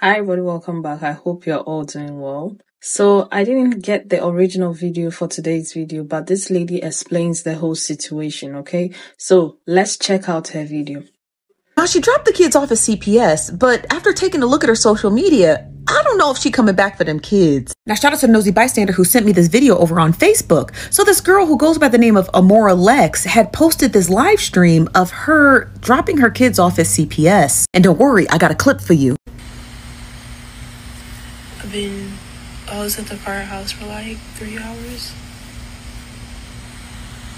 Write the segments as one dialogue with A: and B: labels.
A: Hi, everybody, welcome back. I hope you're all doing well. So, I didn't get the original video for today's video, but this lady explains the whole situation, okay? So, let's check out her video.
B: Now, she dropped the kids off at CPS, but after taking a look at her social media, I don't know if she coming back for them kids. Now, shout out to the nosy bystander who sent me this video over on Facebook. So this girl who goes by the name of Amora Lex had posted this live stream of her dropping her kids off at CPS. And don't worry, I got a clip for you.
C: I was at the firehouse for like 3 hours.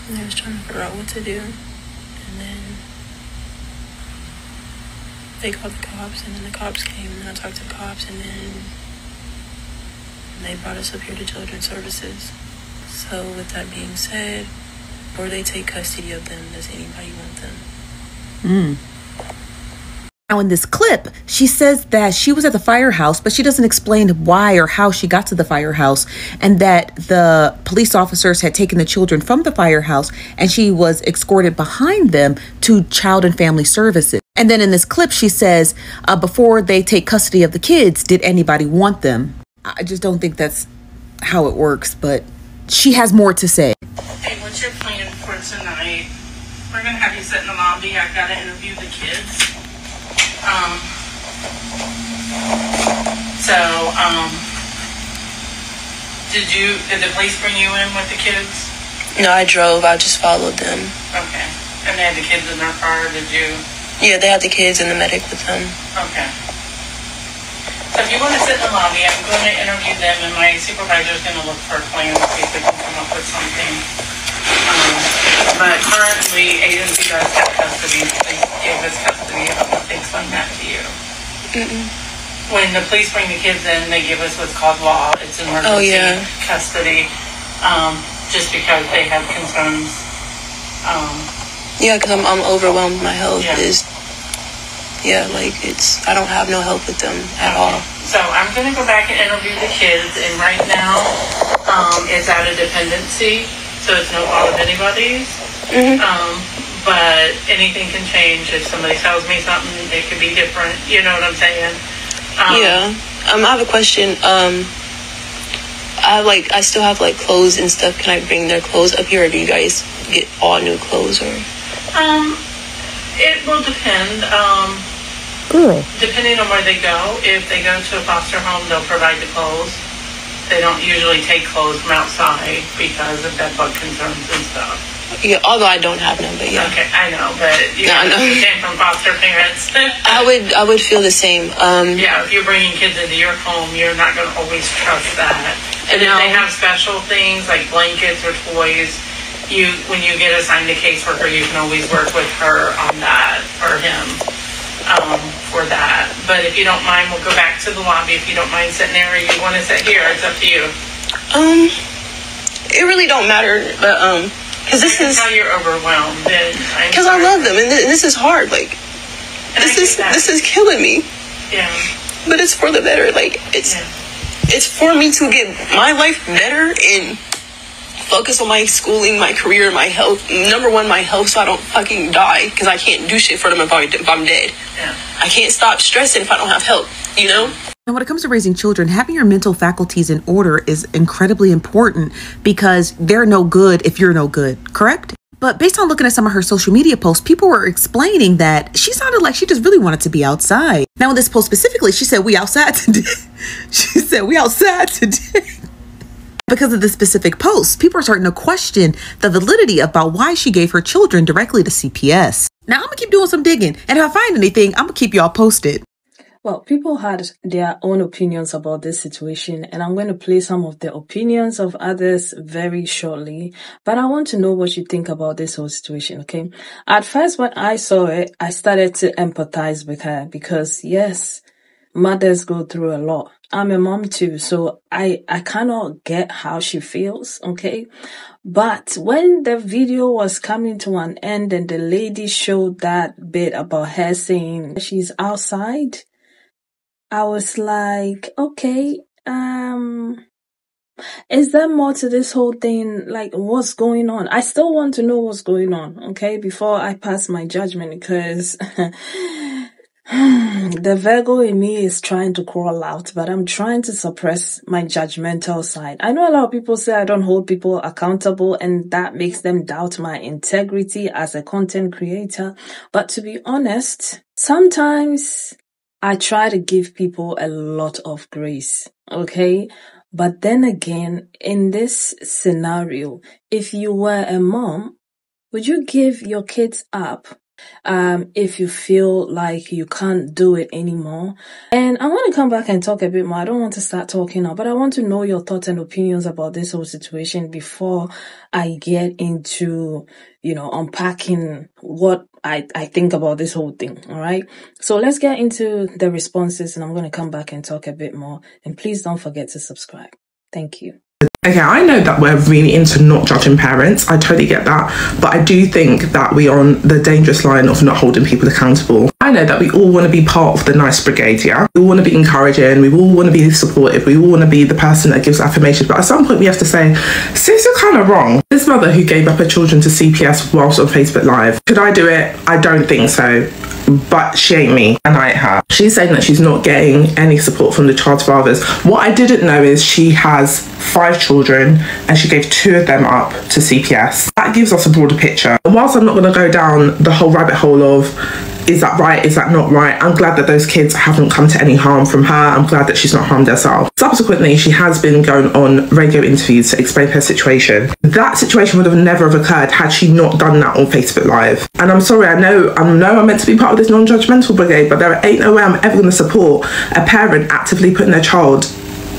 C: And I was trying to figure out what to do. And then they called the cops, and then the cops came, and I talked to the cops, and then they brought us up here to Children's Services. So with that being said, or they take custody of them, does anybody want them?
B: Now, in this clip, she says that she was at the firehouse, but she doesn't explain why or how she got to the firehouse, and that the police officers had taken the children from the firehouse and she was escorted behind them to Child and Family Services. And then in this clip, she says, before they take custody of the kids, did anybody want them? I just don't think that's how it works, but she has more to say.
D: Hey, what's your plan for tonight? We're going to have you sit in the lobby. I've got to interview the kids. Did the police bring you in with the kids?
C: No, I drove. I just followed them.
D: Okay. And they had the kids in their car, did you?
C: Yeah, they had the kids and the medic with them.
D: Okay. So if you want to sit in the lobby, I'm going to interview them, and my supervisor's going to look for a plan to see if we can come up with something. But currently, agency does have custody. They gave us custody. I don't know if they explained that to you. When the police bring the kids in, they give us what's called law. It's emergency custody, just because they have concerns.
C: Yeah, because I'm overwhelmed. My health is, I don't have no help with them at all.
D: So I'm going to go back and interview the kids, and right now, it's out of dependency, so it's no fault of anybody's. But anything can change. If somebody tells me something, it could be different. You know what I'm saying?
C: I have a question. I still have like clothes and stuff. Can I bring their clothes up here, or do you guys get all new clothes? Or
D: it will depend. Depending on where they go. If they go to a foster home, they'll provide the clothes. They don't usually take clothes from outside because of bed bug concerns and stuff.
C: Yeah, although I don't have none, but yeah.
D: Okay, I know, but you came from foster parents.
C: I would feel the same.
D: If you're bringing kids into your home, you're not going to always trust that. And if they have special things like blankets or toys, when you get assigned a caseworker, you can always work with her on that, or him, for that. But if you don't mind, we'll go back to the lobby. If you don't mind sitting there, or you want to sit here, it's up to you.
C: It really don't matter, but because this is
D: how you're overwhelmed.
C: Because I love them, and this is hard. Like, this is killing me.
D: Yeah.
C: But it's for the better. Like, it's for me to get my life better and focus on my schooling, my career, my health. Number one, my health, so I don't fucking die. Because I can't do shit for them if I'm dead.
D: Yeah.
C: I can't stop stressing if I don't have help. You know.
B: And when it comes to raising children, having your mental faculties in order is incredibly important because they're no good if you're no good, correct? But based on looking at some of her social media posts, people were explaining that she sounded like she just really wanted to be outside. Now, in this post specifically, she said, "We outside today." She said, "We outside today." Because of this specific post, people are starting to question the validity about why she gave her children directly to CPS. Now, I'm going to keep doing some digging, and if I find anything, I'm going to keep y'all posted.
A: Well, people had their own opinions about this situation, and I'm going to play some of the opinions of others very shortly. But I want to know what you think about this whole situation, okay? At first, when I saw it, I started to empathize with her because, yes, mothers go through a lot. I'm a mom too, so I cannot get how she feels, okay? But when the video was coming to an end and the lady showed that bit about her saying she's outside, I was like, okay, is there more to this whole thing? Like, what's going on? I still want to know what's going on, okay, before I pass my judgment, because The Virgo in me is trying to crawl out, but I'm trying to suppress my judgmental side. I know a lot of people say I don't hold people accountable, and that makes them doubt my integrity as a content creator. But to be honest, sometimes I try to give people a lot of grace, okay? But then again, in this scenario, if you were a mom, would you give your kids up if you feel like you can't do it anymore? And I want to come back and talk a bit more. I don't want to start talking now, but I want to know your thoughts and opinions about this whole situation before I get into, unpacking what I think about this whole thing. All right. So let's get into the responses, and I'm going to come back and talk a bit more. And please don't forget to subscribe. Thank you.
E: Okay, I know that we're really into not judging parents. I totally get that. But I do think that we're on the dangerous line of not holding people accountable. I know that we all want to be part of the nice brigade, yeah? We all want to be encouraging. We all want to be supportive. We all want to be the person that gives affirmation. But at some point we have to say, sis, you're kind of wrong. This mother who gave up her children to CPS whilst on Facebook Live, could I do it? I don't think so. But she ain't me, and I ain't her. She's saying that she's not getting any support from the child's fathers. What I didn't know is she has 5 children and she gave 2 of them up to CPS. That gives us a broader picture. And whilst I'm not going to go down the whole rabbit hole of is that right, is that not right, I'm glad that those kids haven't come to any harm from her. I'm glad that she's not harmed herself. Subsequently, she has been going on radio interviews to explain her situation. That situation would have never have occurred had she not done that on Facebook Live. And I'm sorry, I know I'm meant to be part of this non-judgmental brigade, but there ain't no way I'm ever going to support a parent actively putting their child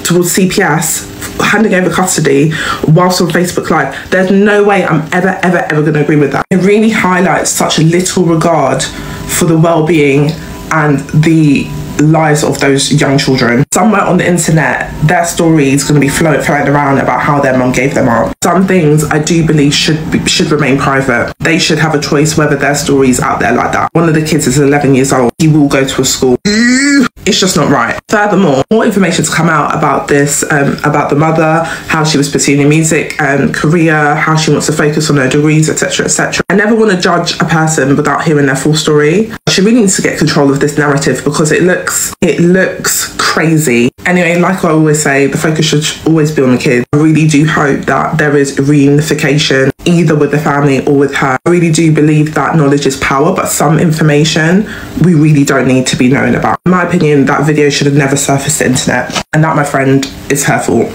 E: towards CPS, handing over custody whilst on Facebook Live. There's no way I'm ever going to agree with that. It really highlights such a little regard for the well-being and the lives of those young children. Somewhere on the internet, their story is going to be floating around about how their mum gave them up. Some things I do believe should remain private. They should have a choice whether their story is out there like that. One of the kids is 11 years old. He will go to a school. It's just not right. Furthermore, more information to come out about this, about the mother, how she was pursuing a music career, how she wants to focus on her degrees, etc, etc. I never want to judge a person without hearing their full story. She really needs to get control of this narrative because it looks crazy. Anyway, like I always say, the focus should always be on the kids. I really do hope that there is reunification either with the family or with her. I really do believe that knowledge is power, but some information we really don't need to be knowing about. In my opinion, that video should have never surfaced the internet, and that, my friend, is her fault.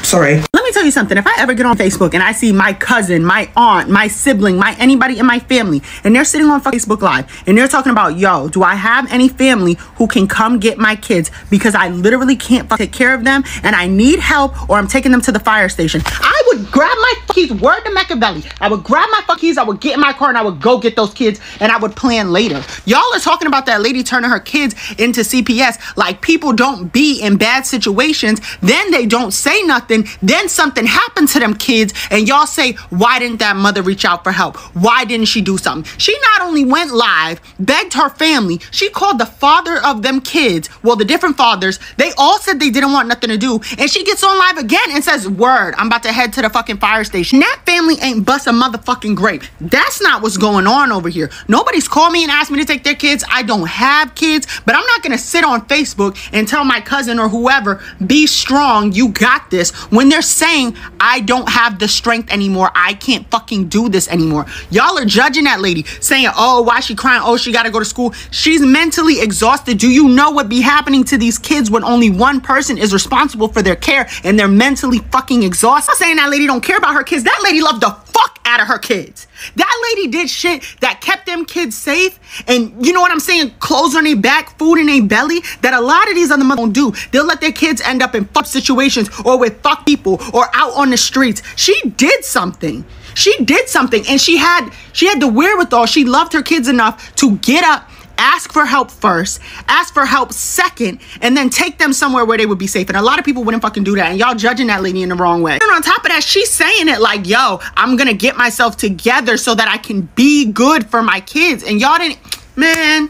E: Sorry.
B: Let me tell you something. If I ever get on Facebook and I see my cousin, my aunt, my sibling, anybody in my family, and they're sitting on Facebook Live and they're talking about, yo, do I have any family who can come get my kids because I literally can't take care of them and I need help, or I'm taking them to the fire station, I would grab my keys, word to Machiavelli. I would grab my keys, I would get in my car, and I would go get those kids, and I would plan later. Y'all are talking about that lady turning her kids into CPS like people don't be in bad situations, then they don't say nothing, then something happened to them kids, and y'all say, why didn't that mother reach out for help? Why didn't she do something? She not only went live, begged her family, she called the father of them kids, well, the different fathers, they all said they didn't want nothing to do, and she gets on live again and says, word, I'm about to head to the fucking fire station. That family ain't bust a motherfucking grape. That's not what's going on over here. Nobody's called me and asked me to take their kids. I don't have kids, but I'm not gonna sit on Facebook and tell my cousin or whoever, be strong, you got this, when they're saying I don't have the strength anymore, I can't fucking do this anymore. Y'all are judging that lady, saying, oh, why she crying? Oh, she gotta go to school. She's mentally exhausted. Do you know what be happening to these kids when only one person is responsible for their care and they're mentally fucking exhausted? I'm saying that lady don't care about her kids. That lady loved the fuck out of her kids. That lady did shit that kept them kids safe, and you know what I'm saying, clothes on their back, food in their belly, that a lot of these other mothers don't do. They'll let their kids end up in fuck situations or with fuck people or out on the streets. She did something. She did something, and she had the wherewithal. She loved her kids enough to get up, ask for help first, ask for help second, and then take them somewhere where they would be safe. And a lot of people wouldn't fucking do that, and y'all judging that lady in the wrong way. And on top of that, she's saying it like, yo, I'm gonna get myself together so that I can be good for my kids. And y'all didn't, man.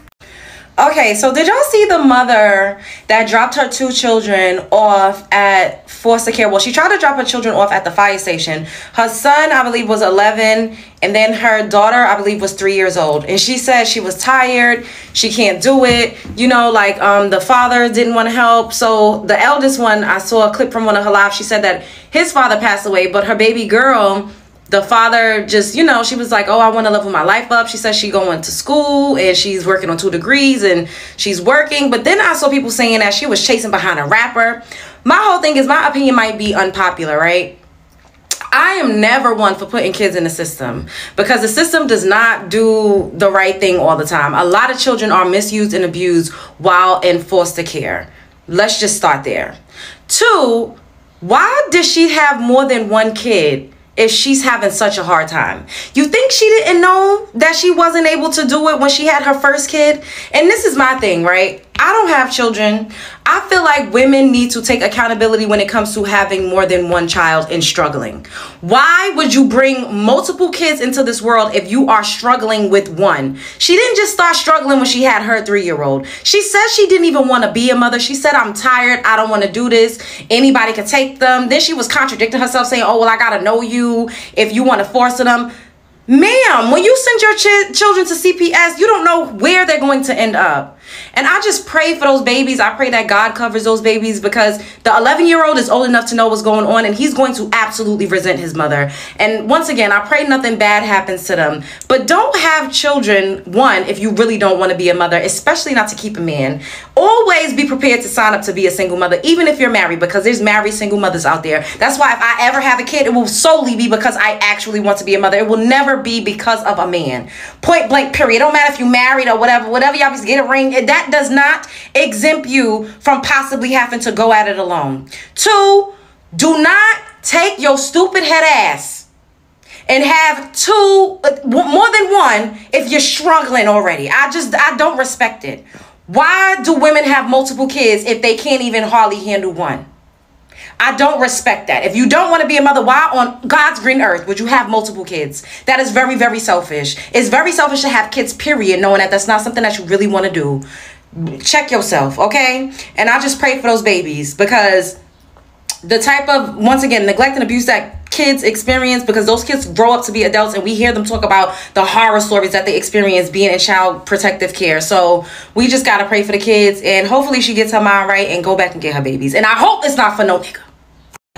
F: Okay, so did y'all see the mother that dropped her 2 children off at foster care? Well, she tried to drop her children off at the fire station. Her son, I believe, was 11, and then her daughter, I believe, was 3 years old. And she said she was tired, she can't do it. You know, like the father didn't want to help. So the eldest one, I saw a clip from one of her lives. She said that his father passed away, but her baby girl, the father just, you know, she was like, oh, I want to level my life up. She says she going to school and she's working on 2 degrees and she's working. But then I saw people saying that she was chasing behind a rapper. My whole thing is, my opinion might be unpopular, right? I am never one for putting kids in the system, because the system does not do the right thing all the time. A lot of children are misused and abused while in foster care. Let's just start there. 2, why does she have more than 1 kid if she's having such a hard time? You think she didn't know that she wasn't able to do it when she had her first kid? And this is my thing, right? I don't have children. I feel like women need to take accountability when it comes to having more than 1 child and struggling. Why would you bring multiple kids into this world if you are struggling with 1? She didn't just start struggling when she had her 3-year-old. She said she didn't even want to be a mother. She said, I'm tired. I don't want to do this. Anybody can take them. Then she was contradicting herself, saying, oh, well, I got to know you if you want to foster them. Ma'am, when you send your children to CPS, you don't know where they're going to end up. And I just pray for those babies. I pray that God covers those babies, because the 11-year-old is old enough to know what's going on, and he's going to absolutely resent his mother. And once again, I pray nothing bad happens to them. But don't have children, 1, if you really don't want to be a mother, especially not to keep a man. Always be prepared to sign up to be a single mother, even if you're married, because there's married single mothers out there. That's why if I ever have a kid, it will solely be because I actually want to be a mother. It will never be because of a man. Point blank, period. It don't matter if you married or whatever y'all just get a ring. That does not exempt you from possibly having to go at it alone. 2, do not take your stupid head ass and have 2, more than 1, if you're struggling already. I don't respect it. Why do women have multiple kids if they can't even hardly handle 1? I don't respect that. If you don't want to be a mother, why on God's green earth would you have multiple kids? That is very, very selfish. It's very selfish to have kids, period, knowing that that's not something that you really want to do. Check yourself, okay? And I just pray for those babies, because the type of, once again, neglect and abuse that kids experience, because those kids grow up to be adults and we hear them talk about the horror stories that they experience being in child protective care. So we just got to pray for the kids, and hopefully she gets her mind right and go back and get her babies. And I hope it's not for no nigga.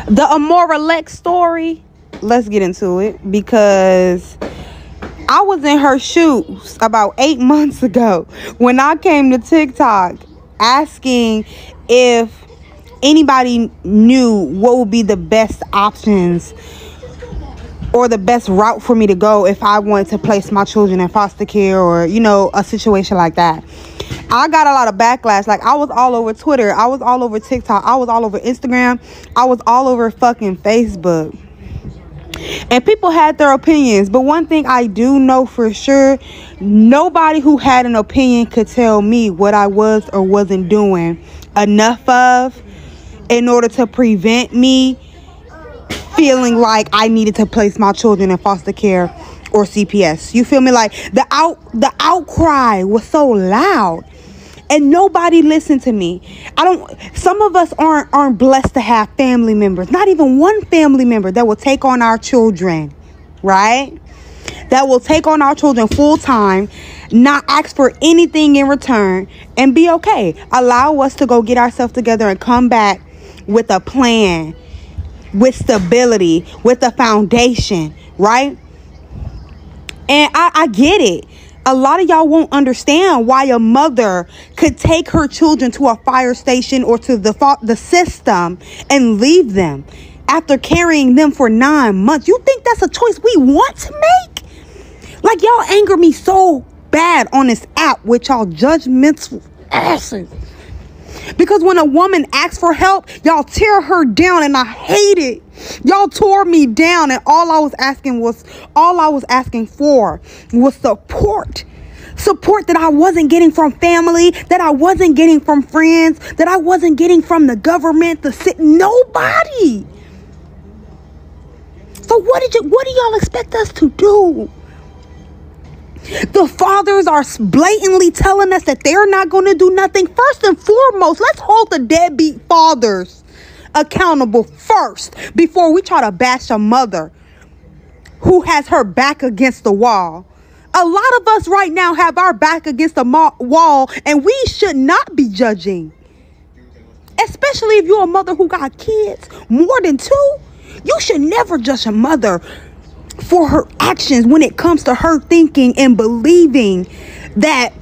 G: The Amora Lex story, let's get into it, because I was in her shoes about 8 months ago when I came to TikTok asking if anybody knew what would be the best options or the best route for me to go if I wanted to place my children in foster care, or, you know, a situation like that. I got a lot of backlash. Like, I was all over Twitter, I was all over TikTok, I was all over Instagram, I was all over fucking Facebook. And people had their opinions. But one thing I do know for sure, nobody who had an opinion could tell me what I was or wasn't doing enough of in order to prevent me feeling like I needed to place my children in foster care or CPS. You feel me? Like, the outcry was so loud and nobody listened to me. Some of us aren't blessed to have family members, not even one family member that will take on our children, right? That will take on our children full time, not ask for anything in return, and be okay. Allow us to go get ourselves together and come back with a plan, with stability, with a foundation, right? And I get it. A lot of y'all won't understand why a mother could take her children to a fire station or to the system and leave them after carrying them for 9 months. You think that's a choice we want to make? Like, y'all anger me so bad on this app with y'all judgmental asses. Because when a woman asks for help, y'all tear her down, and I hate it. Y'all tore me down, and all I was asking for was support. Support that I wasn't getting from family, that I wasn't getting from friends, that I wasn't getting from the government, nobody. So what do y'all expect us to do? The fathers are blatantly telling us that they're not going to do nothing. First and foremost, let's hold the deadbeat fathers accountable first before we try to bash a mother who has her back against the wall. A lot of us right now have our back against the wall, and we should not be judging. Especially if you're a mother who got kids, more than 2. You should never judge a mother for her actions when it comes to her thinking and believing that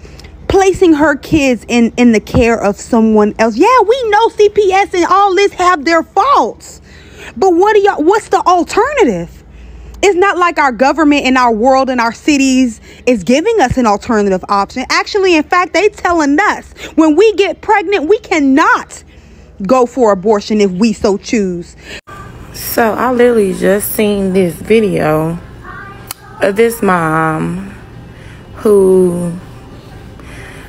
G: placing her kids in the care of someone else. Yeah, we know CPS and all this have their faults. But what's the alternative? It's not like our government and our world and our cities is giving us an alternative option. Actually, in fact, they telling us when we get pregnant, we cannot go for abortion if we so choose.
F: So I literally just seen this video of this mom who,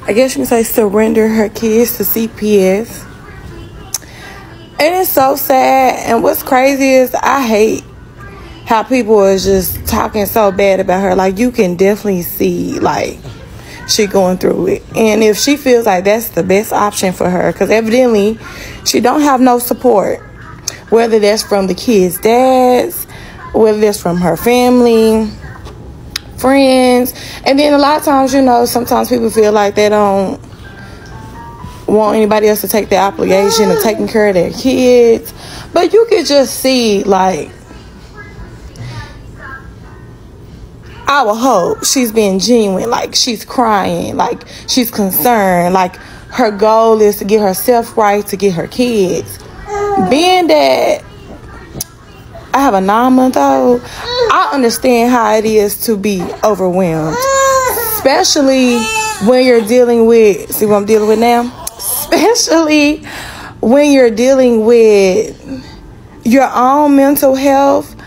F: I guess you can say, surrendered her kids to CPS. And it's so sad. And what's crazy is I hate how people is just talking so bad about her. Like, you can definitely see, like, she going through it. And if she feels like that's the best option for her, because evidently she don't have no support, whether that's from the kids' dads, whether that's from her family, friends. And then a lot of times, you know, sometimes people feel like they don't want anybody else to take the obligation of taking care of their kids. But you could just see, like, I would hope she's being genuine, like she's crying, like she's concerned, like her goal is to get herself right, to get her kids. Being that I have a 9-month-old, I understand how it is to be overwhelmed, especially when you're dealing with, see what I'm dealing with now? Especially when you're dealing with your own mental health,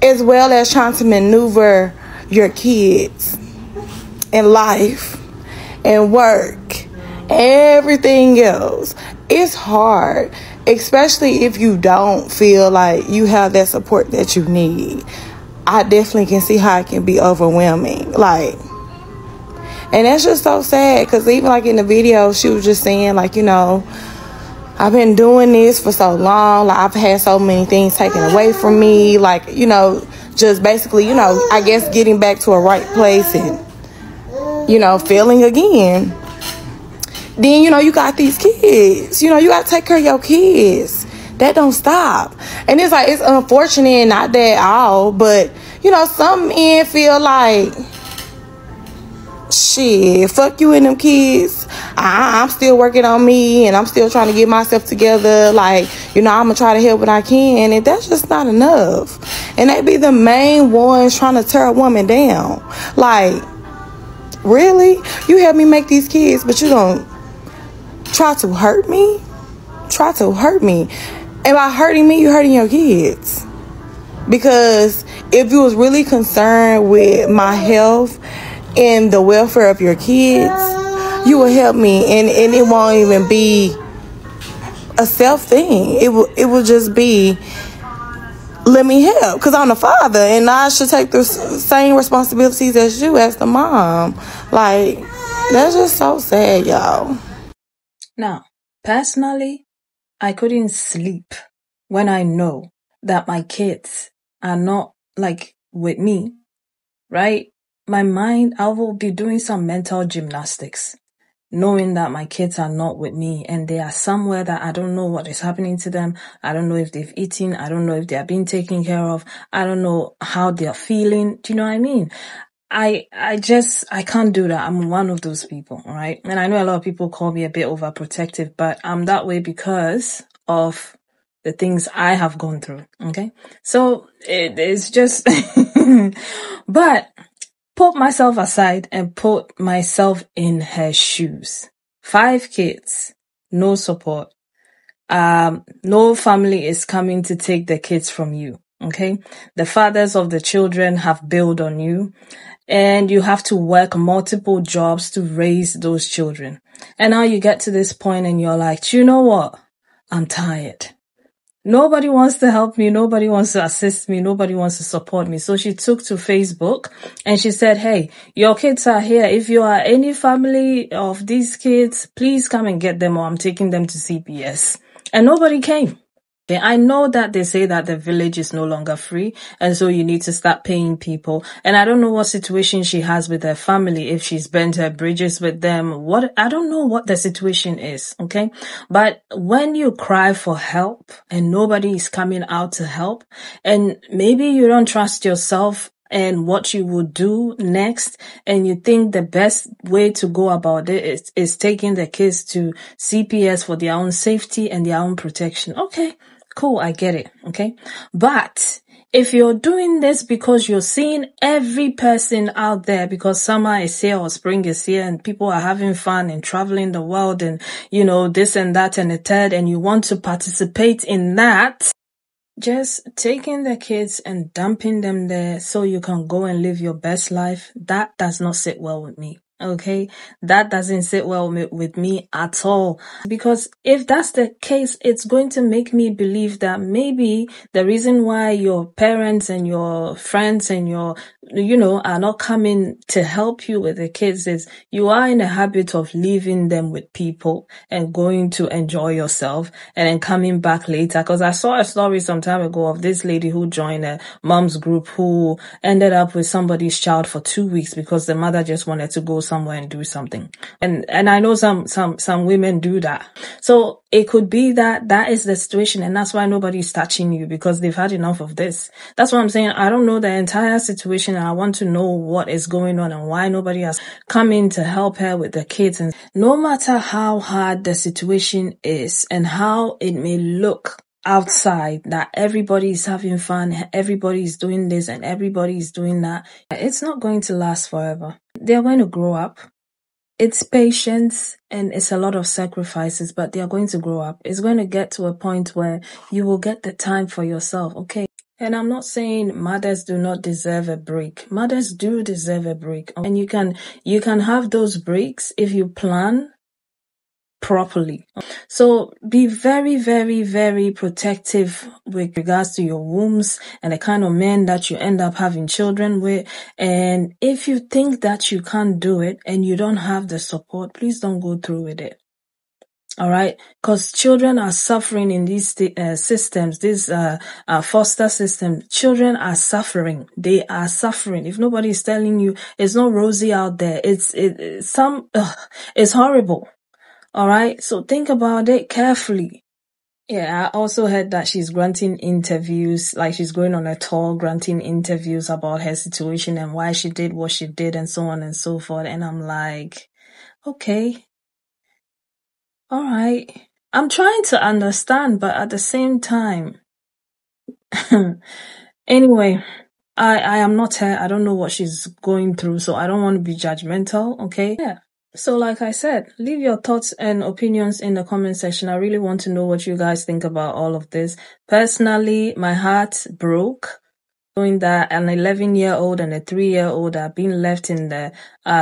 F: as well as trying to maneuver your kids and life and work, everything else. It's hard, especially if you don't feel like you have that support that you need. I definitely can see how it can be overwhelming. Like, and that's just so sad, because even like in the video, she was just saying, like, you know, I've been doing this for so long. Like, I've had so many things taken away from me. Like, you know, just basically, you know, I guess getting back to a right place and, you know, failing again. Then, you know, you got these kids. You know, you got to take care of your kids. That don't stop. And it's like, it's unfortunate, not that all, but, you know, some men feel like, shit, fuck you and them kids. I'm still working on me, and I'm still trying to get myself together. Like, you know, I'm gonna try to help what I can, and that's just not enough. And they be the main ones trying to tear a woman down. Like, really? You help me make these kids, but you don't try to hurt me? Try to hurt me. And by hurting me, you're hurting your kids. Because if you was really concerned with my health and the welfare of your kids, you will help me, and it won't even be a self thing. It will just be, let me help, because I'm the father and I should take the same responsibilities as you as the mom. Like, that's just so sad, y'all.
A: Now, personally, I couldn't sleep when I know that my kids are not, like, with me, right? My mind, I will be doing some mental gymnastics, knowing that my kids are not with me and they are somewhere that I don't know what is happening to them. I don't know if they've eaten. I don't know if they are being taken care of. I don't know how they are feeling. Do you know what I mean? I can't do that. I'm one of those people, right? And I know a lot of people call me a bit overprotective, but I'm that way because of the things I have gone through. Okay. So it's just, but put myself aside and put myself in her shoes. 5 kids, no support. No family is coming to take the kids from you. Okay. The fathers of the children have bailed on you, and you have to work multiple jobs to raise those children. And now you get to this point and you're like, you know what? I'm tired. Nobody wants to help me. Nobody wants to assist me. Nobody wants to support me. So she took to Facebook and she said, hey, your kids are here. If you are any family of these kids, please come and get them or I'm taking them to CPS. And nobody came. I know that they say that the village is no longer free and so you need to start paying people. And I don't know what situation she has with her family, if she's burnt her bridges with them, I don't know what the situation is, okay? But when you cry for help and nobody is coming out to help, and maybe you don't trust yourself and what you would do next, and you think the best way to go about it is taking the kids to CPS for their own safety and their own protection. Okay. Cool, I get it, okay? But if you're doing this because you're seeing every person out there because summer is here or spring is here and people are having fun and traveling the world and, this and that and the third, and you want to participate in that, just taking the kids and dumping them there so you can go and live your best life, that does not sit well with me. Okay, that doesn't sit well with me at all. Because if that's the case, it's going to make me believe that maybe the reason why your parents and your friends and your, are not coming to help you with the kids is you are in a habit of leaving them with people and going to enjoy yourself and then coming back later. Because I saw a story some time ago of this lady who joined a mom's group who ended up with somebody's child for 2 weeks because the mother just wanted to go somewhere and do something. And I know some women do that. So it could be that is the situation, and that's why nobody's touching you because they've had enough of this. That's what I'm saying. I don't know the entire situation and I want to know what is going on and why nobody has come in to help her with the kids. And no matter how hard the situation is and how it may look outside that everybody's having fun, everybody's doing this and everybody's doing that, it's not going to last forever. They're going to grow up. It's patience and it's a lot of sacrifices, but they are going to grow up. It's going to get to a point where you will get the time for yourself, okay? And I'm not saying mothers do not deserve a break. Mothers do deserve a break. And you can have those breaks if you plan properly. So be very, very, very protective with regards to your wombs and the kind of men that you end up having children with. And if you think that you can't do it and you don't have the support, please don't go through with it. All right, because children are suffering in these systems, this foster system. Children are suffering. They are suffering. If nobody is telling you, it's not rosy out there. It's horrible. All right, so think about it carefully. Yeah, I also heard that she's granting interviews, like she's going on a tour, granting interviews about her situation and why she did what she did and so on and so forth. And I'm like, okay. All right. I'm trying to understand, but at the same time, anyway, I am not her. I don't know what she's going through, so I don't want to be judgmental, okay? Yeah. So like I said, leave your thoughts and opinions in the comment section. I really want to know what you guys think about all of this. Personally, my heart broke knowing that an 11-year-old and a 3-year-old are being left in the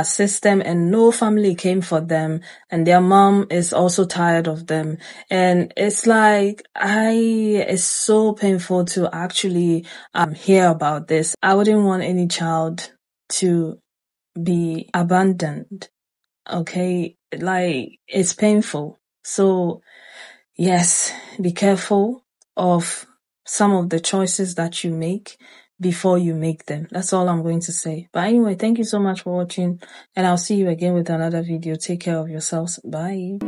A: system and no family came for them and their mom is also tired of them. And it's like, it's so painful to actually hear about this. I wouldn't want any child to be abandoned. Okay, like it's painful. So yes, be careful of some of the choices that you make before you make them. That's all I'm going to say. But anyway, thank you so much for watching and I'll see you again with another video. Take care of yourselves. Bye.